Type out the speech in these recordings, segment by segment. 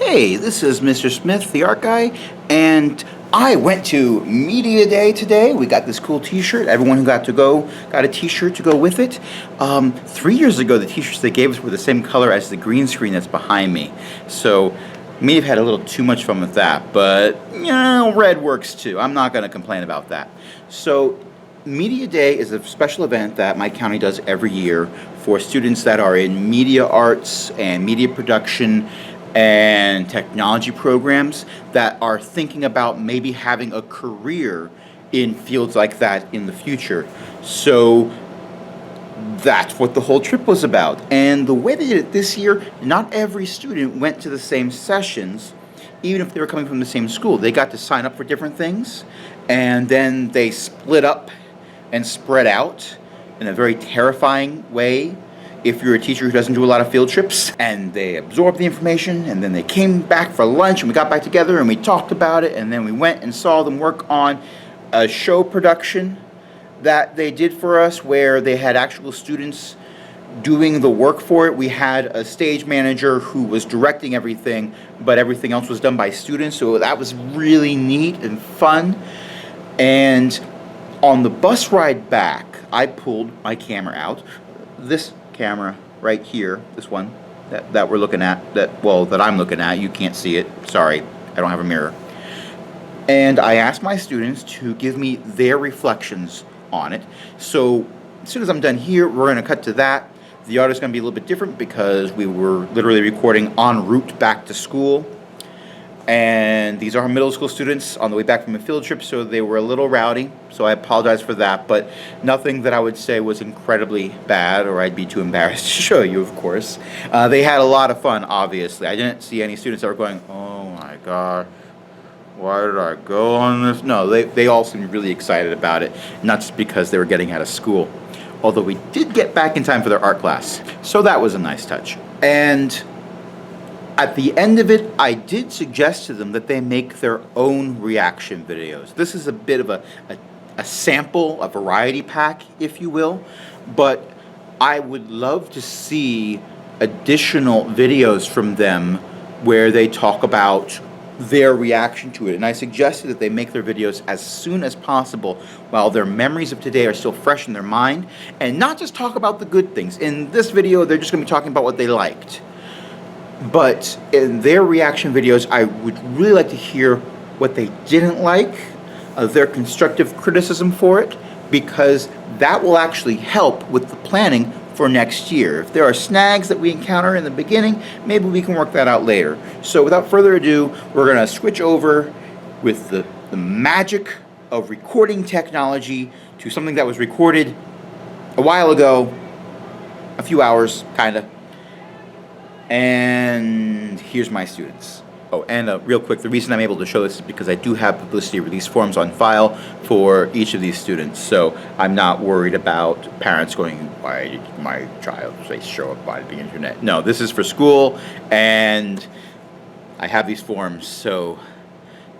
Hey, this is Mr. Smith, the art guy, and I went to Media Day today. We got this cool t-shirt. Everyone who got to go got a t-shirt to go with it. 3 years ago, the t-shirts they gave us were the same color as the green screen that's behind me. So, may have had a little too much fun with that, but, you know, red works too. I'm not going to complain about that. So, Media Day is a special event that my county does every year for students that are in media arts and media production and technology programs that are thinking about maybe having a career in fields like that in the future. So that's what the whole trip was about. And the way they did it this year, not every student went to the same sessions, even if they were coming from the same school. They got to sign up for different things, and then they split up and spread out in a very terrifying way if you're a teacher who doesn't do a lot of field trips. And they absorbed the information, and then they came back for lunch, and we got back together and we talked about it, and then we went and saw them work on a show production that they did for us where they had actual students doing the work for it. We had a stage manager who was directing everything, but everything else was done by students, so that was really neat and fun. And on the bus ride back, I pulled my camera out. This camera right here, this one that we're looking at, that I'm looking at, you can't see it, sorry, I don't have a mirror. And I asked my students to give me their reflections on it. So as soon as I'm done here, we're going to cut to that. The art is going to be a little bit different because we were literally recording en route back to school. And these are middle school students on the way back from a field trip, so they were a little rowdy, so I apologize for that, but nothing that I would say was incredibly bad, or I'd be too embarrassed to show you, of course. They had a lot of fun, obviously. I didn't see any students that were going, oh my god, why did I go on this? No, they all seemed really excited about it, not just because they were getting out of school. Although we did get back in time for their art class, so that was a nice touch. And at the end of it, I did suggest to them that they make their own reaction videos. This is a bit of a sample, a variety pack, if you will, but I would love to see additional videos from them where they talk about their reaction to it. And I suggested that they make their videos as soon as possible while their memories of today are still fresh in their mind, and not just talk about the good things. In this video, they're just going to be talking about what they liked. But in their reaction videos, I would really like to hear what they didn't like, their constructive criticism for it, because that will actually help with the planning for next year. If there are snags that we encounter in the beginning, maybe we can work that out later. So without further ado, we're going to switch over with the magic of recording technology to something that was recorded a while ago, a few hours, kind of. And here's my students. Oh, and real quick, the reason I'm able to show this is because I do have publicity release forms on file for each of these students. So I'm not worried about parents going, why did my child say show up on the internet? No, this is for school, and I have these forms, so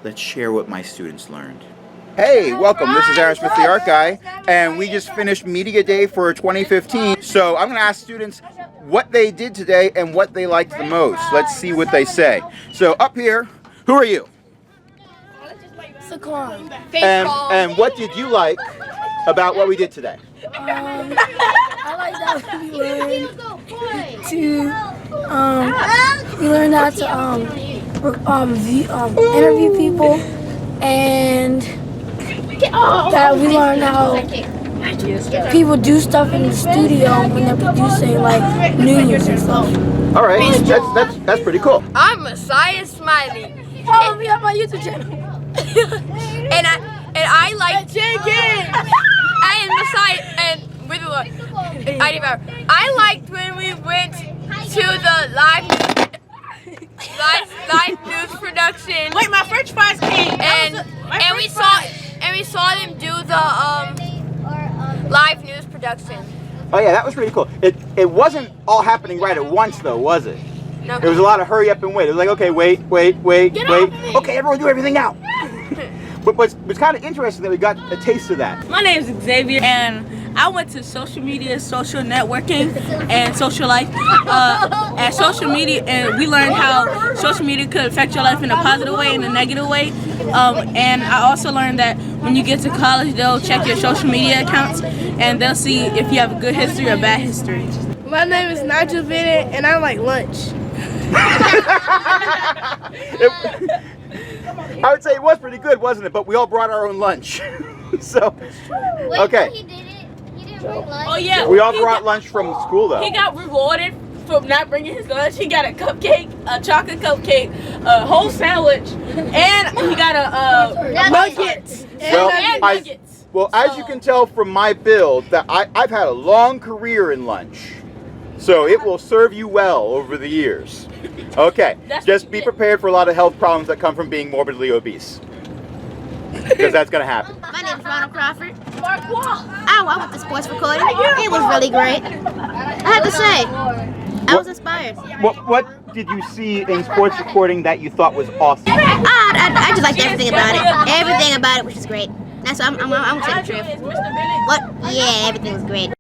let's share what my students learned. Hey, welcome. This is Aaron Smith, the art guy, and we just finished Media Day for 2015. So I'm going to ask students what they did today and what they liked the most. Let's see what they say. So up here, who are you? Saquon. And what did you like about what we did today? I like that we learned how to interview people, and that we learned how people do stuff in the studio when they're producing like news and stuff. All right, that's pretty cool. I'm Messiah Smiley. Follow me on my YouTube channel. and I like I am Messiah and with the I liked when we went to the live news production. Wait, my French fries came. And we saw them do the live news production. Oh yeah, that was pretty cool. It wasn't all happening right at once though, was it? No. There was a lot of hurry up and wait. It was like, okay, wait. Okay, everyone do everything now. But it's kind of interesting that we got a taste of that. My name is Xavier, and I went to social media, social networking, and social life. At social media, and we learned how social media could affect your life in a positive way and a negative way. And I also learned that when you get to college, they'll check your social media accounts, and they'll see if you have a good history or bad history. My name is Nigel Bennett, and I like lunch. I would say it was pretty good, wasn't it? But we all brought our own lunch. So, Wait, okay. no, he didn't. He didn't bring lunch. Oh yeah. We all brought lunch from school, though. He got rewarded for not bringing his lunch. He got a cupcake, a chocolate cupcake, a whole sandwich, and he got a Nuggets. Well, and nuggets. Well, as you can tell from my build, that I've had a long career in lunch. So it will serve you well over the years. Okay, just be prepared for a lot of health problems that come from being morbidly obese. Because that's going to happen. My name is Ronald Crawford. I went to sports recording. It was really great. I have to say, I was inspired. What did you see in sports recording that you thought was awesome? I just liked everything about it. Everything about it, which is great. That's why I'm gonna take a trip. What? Yeah, everything was great.